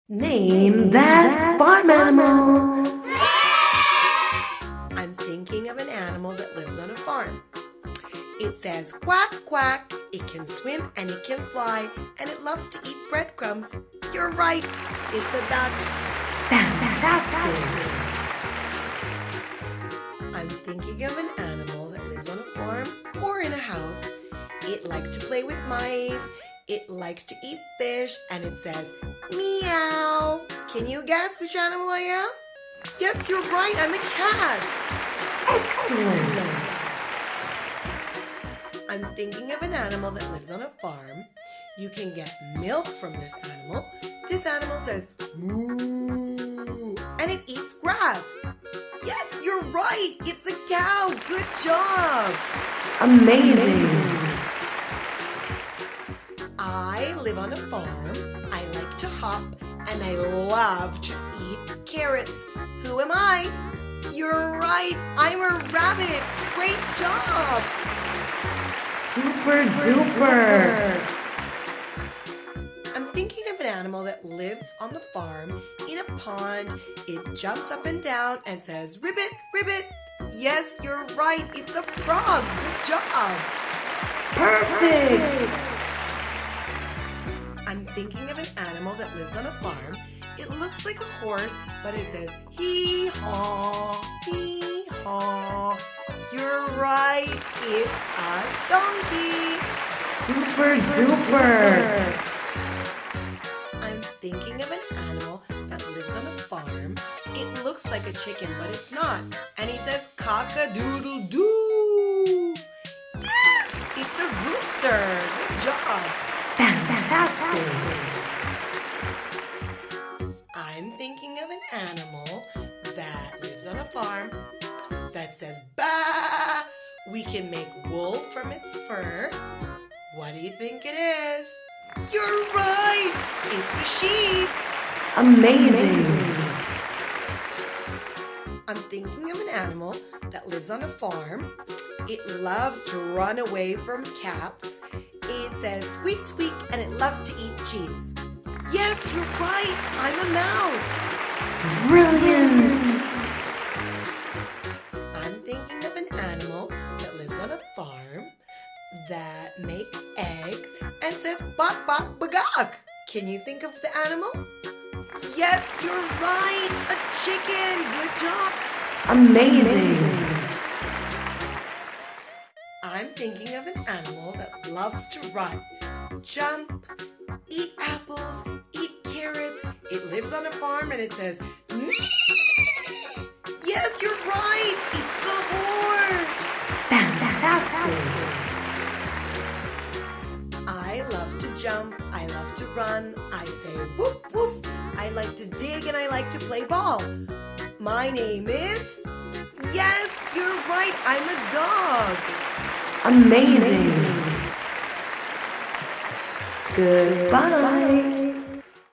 Name that farm animal. I'm thinking of an animal that lives on a farm. It says quack, quack. It can swim and it can fly, and it loves to eat breadcrumbs. You're right, it's a duck. Fantastic. I'm thinking of an animal that lives on a farm or in a house. It likes to play with mice. It likes to eat fish, and it says meow. Can you guess which animal I am? Yes, you're right, I'm a cat. Excellent. I'm thinking of an animal that lives on a farm. You can get milk from this animal. This animal says moo, and it eats grass. Yes, you're right, it's a cow. Good job. Amazing. I live on a farm. I like to hop, and I love to eat carrots. Who am I? You're right, I'm a rabbit. Great job. Super duper. I'm thinking of an animal that lives on the farm in a pond. It jumps up and down and says ribbit, ribbit. Yes, you're right, it's a frog. Good job. Perfect. I'm thinking of an animal that lives on a farm. It looks like a horse, but it says hee-haw, hee-haw. You're right, it's a donkey. Super duper. I'm thinking of an animal that lives on a farm. It looks like a chicken, but it's not. And he says cock-a-doodle-doo. Yes, it's a rooster. Good job. Fantastic. I'm thinking of an animal that lives on a farm that says bah. We can make wool from its fur. What do you think it is? You're right! It's a sheep! Amazing. I'm thinking of an animal that lives on a farm. It loves to run away from cats. It says squeak, squeak, and it loves to eat cheese. Yes, you're right! I'm a mouse! Brilliant. I'm thinking of an animal that lives on a farm that makes eggs and says bok bok bagok. Can you think of the animal? Yes, you're right! A chicken! Good job! Amazing. I'm thinking of an animal that loves to run, jump, eat apples, eat carrots. It lives on a farm and it says nee! Yes, you're right! It's a horse! Fantastic. I love to jump, I love to run, I say woof woof, I like to dig and I like to play ball. My name is... Yes, you're right, I'm a dog. Amazing. Goodbye.